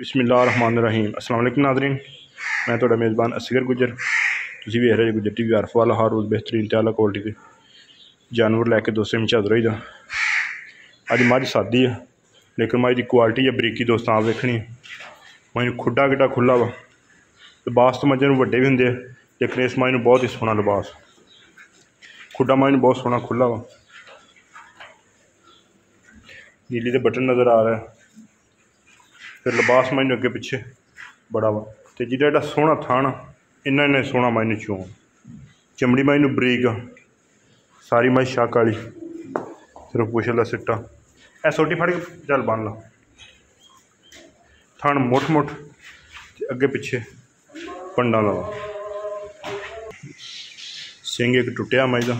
बिस्मिल्लाहिर्रहमानिर्रहीम। अस्सलाम वालेकुम नाज़रीन, मैं थोड़ा मेज़बान असगर गुजर। तुसीं वेख रहे गुजर टीवी आरफ वाला हर रोज़ बेहतरीन त्याला क्वालिटी के जानवर लैके दोस्तों में हाज़र होई दा। अज मझ सादी है लेकिन मझ की क्वालिटी या बरीकी दोस्तों आप वेखनी। मझ खुड्डा किड्डा खुला वा। लिबास तो मझे वड्डे भी होंगे लेकिन इस मझ बहुत ही सोहना लिबास। खुड्डा मझ बहुत सोहना खुला वा। नीली के बटन नज़र आ रहा है। फिर लिबास मझ अगे पिछे बड़ा वा। तो जिहड़ा सोहना थान इन्ना इन्ना सोहना मझ चों। चमड़ी मझ बरीक सारी मझ शक वाली। सिर्फ पुछला सिट्टा ए सोटी फड़ के चल बन ला। थान मुठ मुठ अगे पिछे पंडा ला। सिंह एक टुटिया मझ का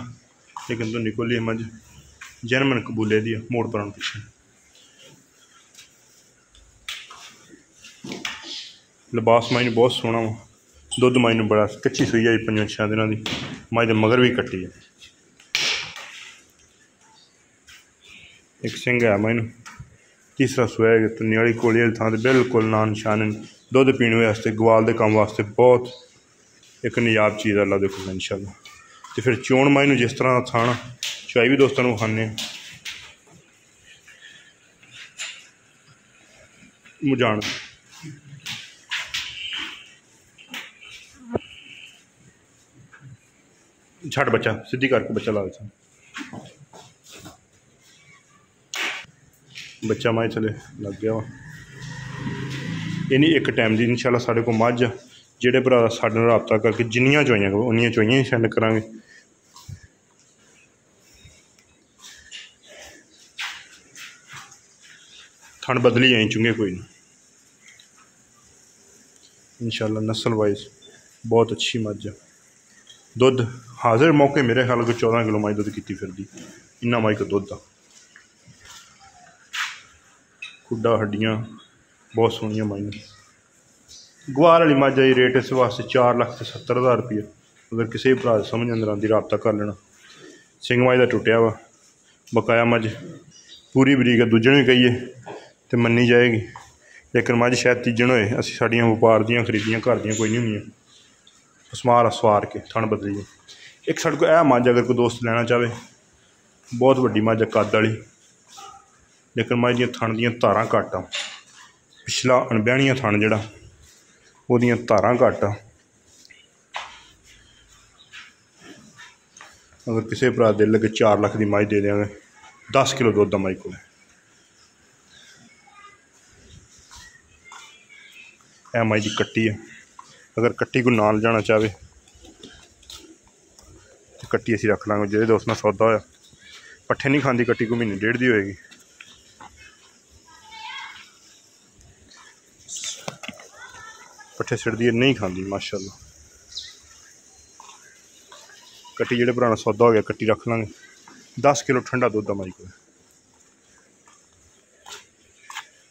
लेकिन तो निकोली मझ जनमन कबूले दी मोड़ पर पिछे। लिबास मझ बहुत सोहना वा। दुध मझ बड़ा कच्ची सूई आई 5-6 दिनों की। मझ मगर भी कट्टी है। एक सिंह है मझ तीसरा सूया तुन्नी वाली कोली वाली थां बिल्कुल ना निशान। दुध पीने वास्ते गवाल के काम वास्ते बहुत एक निजाब चीज़ अल्लाह देखो इंशाअल्लाह। तो फिर चोण मझ जिस तरह थान चवाई भी दोस्तों को खाने मुझाण। छड़ बच्चा सीधी करके बच्चा ला देता। बच्चा माए थले लग गया वा। इन्हीं एक टाइम की इंशाल्लाह साढ़े को मझ जेडे भरा साढ़े नाल राबता करके जिन्नियां चवाइयां उन्नियां चवाइयां ही सेंड करांगे। थन बदली जाए चुंगे कोई नहीं इंशाल्लाह। नस्ल वाइज बहुत अच्छी मझ है। दुध हाजिर मौके मेरे ख्याल को 14 किलो मझ दुध की फिर इन्ना मझ का दुध आ। खुड्डा हड्डियाँ बहुत सोहनिया मझ। गवार वाली मझ आई रेट इस वास्ते 4,70,000 रुपये। अगर किसी भी भरा समझ अंदर आती राबता कर लेना। सिंह मझ का टुटिया वा। बकाया मझ पूरी बरीक है। दूजन भी कहिए तो मनी जाएगी लेकिन मझ शायद तीजन होए। असी साड़ियाँ व्यापार दियाँ खरीदियाँ घर दियाँ कोई नहीं होंगी। समार सवार के थन बदली एक साढ़े को मझ अगर कोई दोस्त लेना चाहे बहुत वड्डी मझ है कद वाली लेकिन मझ दी थन दियाँ धारां घट आ। पिछला अणब्याणिया थन जिहड़ा ओहदियां धारां घट आ। अगर किसी भरा दिल लगे 4 लाख की मझ दे देंगे। 10 किलो दुध आ मझ को। मझ की कट्टी है। अगर कट्टी को नाल जाना चाहे तो कट्टी असी रख लांगे। जो दोस्त ना सौदा होया पट्ठे नहीं खाती कट्टी को महीने डेढ़ दी होएगी। पट्ठे सिड़दी नहीं खाती माशाअल्लाह। कट्टी जेडे भरा सौदा हो गया कट्टी रख लांगे। 10 किलो ठंडा दुध आ मझ को।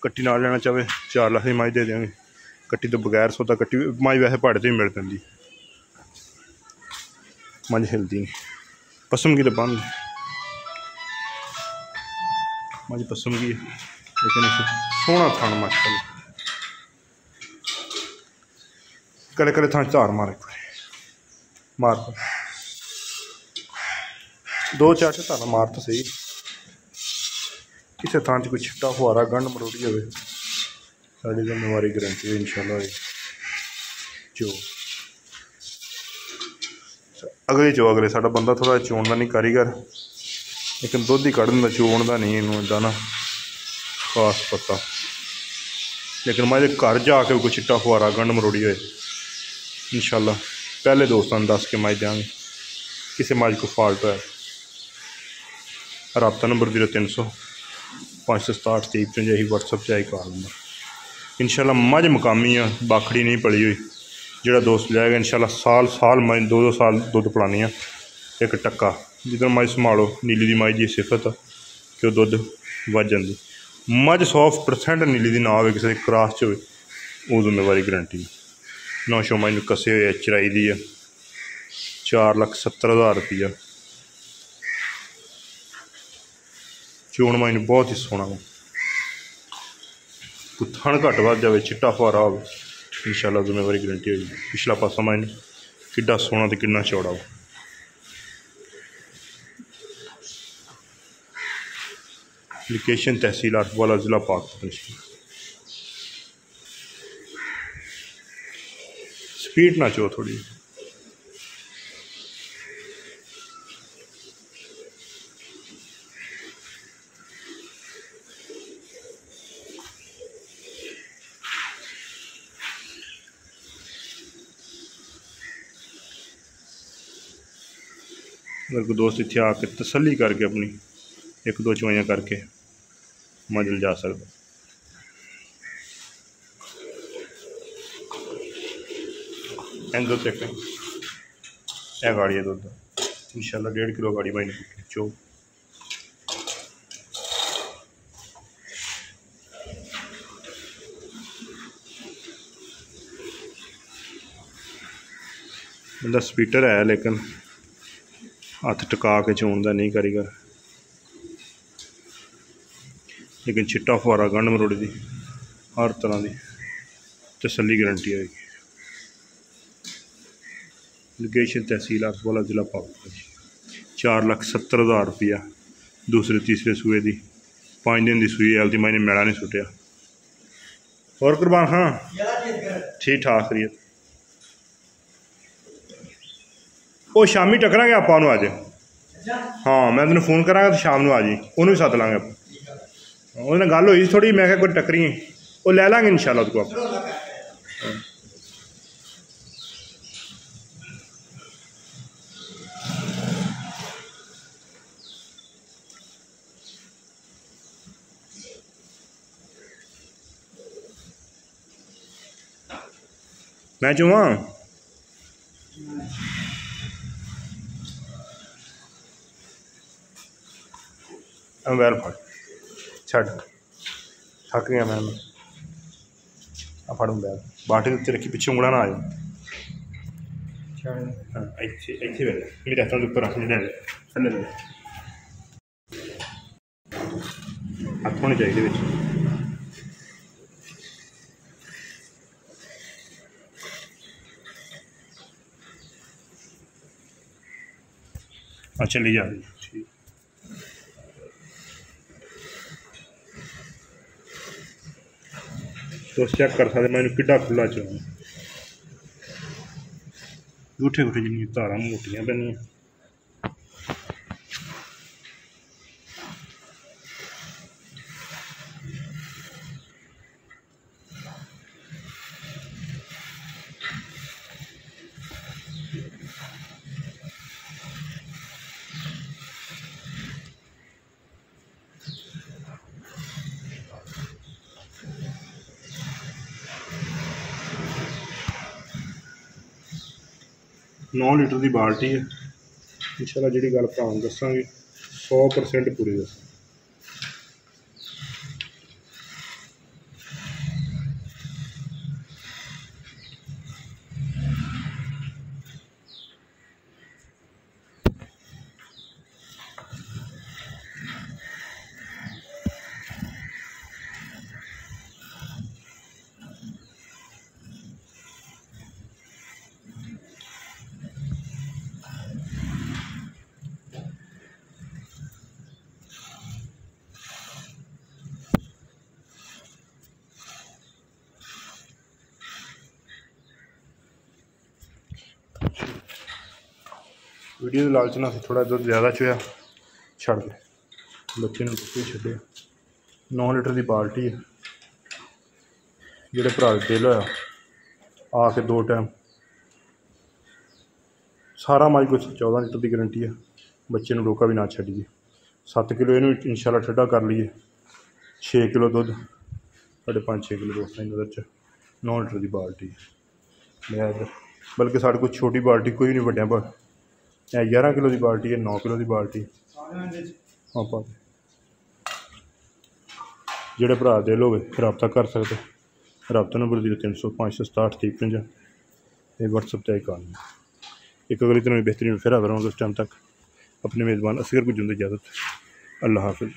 कट्टी नाल लेना चाहे 4 लाख की मझ दे देंगे। कट्टी तो बगैर सौदा कट्टी मझ वैसे भाड़े से भी मिल पैंदी। मझ हिलदी नहीं पसम की तो बंद मझ पसम की लेकिन सोहना थान माशाअल्लाह। कड़े कड़े थान धार मार मार 2-4 धारा मार तो सही। किसी थान कोई छिट्टा फुहारा गंढ मरोड़ी हो साड़ी जिम्मेवारी गारंटी है इंशाल्लाह। जो अगले साडा बंदा थोड़ा चोण का नहीं कारीगर लेकिन दुध ही कढ़न का चोण का नहीं इनू इदा ना खास पता। लेकिन मैं घर जाके कोई छिट्टा फुहारा गंढ मरोड़ी हो इंशाल्लाह पहले दोस्तों दस के मझ देंगे। किसी मझ को फॉल्ट है राबता नंबर 0300 567 2355 व्हाट्सअप से आई कॉल नंबर। इंशाल्लाह मझ मुकामी है बाखड़ी नहीं पली हुई। जोड़ा दोस्त जाएगा इंशाल्लाह साल मझ 2-2 साल दुध पिलानी है। एक टक्का जिधर मझ संभालो नीली की मझ की सिफत कि दुध वध जाती। मझ 100% नीली की ना हो किसी क्रॉस च हो जिम्मेवारी गारंटी। 900 मझ कसे हुए चराई दी है 4,70,000 रुपया। चोण मझ बहुत ही सोहना। कोई थन घट वध जाए चिट्टा फुहारा हो इंशाल्लाह जिम्मेवारी गारंटी होगी। पिछला पासा माइन किड्डा सोहना तो कितना चौड़ा हो। लोकेशन तहसील आरफवाला जिला पाकपतन। स्पीड ना चो थोड़ी। अगर कोई दोस्त इत्थे आके तसल्ली करके अपनी एक दो चवाइयां करके मंजिल जा सकता। दुध तक यह गाड़ी है दुध इंशाल्लाह 1.5 किलो गाड़ी भाई चो। बंदा स्पीटर है लेकिन हथ टका के चोन का नहीं कारीगर। लेकिन चिट्टा फुहारा गंढ मरोड़ी की हर तरह की तसल्ली गारंटी आएगी। लोकेशन तहसील आरफवाला जिला पाकपतन। 4,70,000 रुपया दूसरे तीसरे सूए की 5 दिन की सूई हल्दी मैंने मैड़ा नहीं सुटिया। और कुर्बान हाँ ठीक ठाक करिए वो शामी टकरांगे आप अज। हाँ मैं तेन फोन करांगा तो शाम आ जी उन्होंने भी सद लाँगे आप गल हुई थोड़ी मैं क्या कोई टकरी वो लै लाँगे इंशाल्लाह को आप। मैं चुवा मोबाइल फड़ छड़ थक गया मैं फड़ मोबाइल बाल्टी उत्ते रखी पिछे उंगला ना आ जाए। हाँ इतने वे मेरे हाथों के उपर रखने थले हथ होने चाहिए। चली जा रही ठीक तो चेक कर सकते मैं किड्डा खुला चुना गुठे गुठे जिन्नी धारा मोटियां पैनियां। नौ लीटर की बाल्टी है इंशाल्लाह जी गल भरा दसा 100% पूरी दस। वीडियो के लालच ना थोड़ा दुध ज़्यादा चोया छड़ के बच्चे ने कुत्ते छड्डे। 9 लीटर की बाल्टी है जोड़े भरा दिल होया आके 2 टाइम सारा मज को 14 लीटर की गारंटी है। बच्चे ने डोका भी ना छड्डिए 7 किलो इनू इंशाल्लाह ठंडा कर लीए 6 किलो दुध 5.5-6 किलो दोस्तों की नज़र च 9 लीटर की बाल्टी मैं इधर बल्कि साढ़े को छोटी बाल्टी कोई नहीं वड्या पर 11 किलो की बाल्टी है 9 किलो की बाल्टी हाँ पा जोड़े भरा दिल हो रबता कर सकते रबता नंबर 030567 ये व्हाट्सएप पर कॉल एक अगली तरह बेहतरीन फिर हाजिर होंगे उस टाइम तक अपने मेज़बान असगर को जुंद इजाज़त। अल्लाह हाफिज़।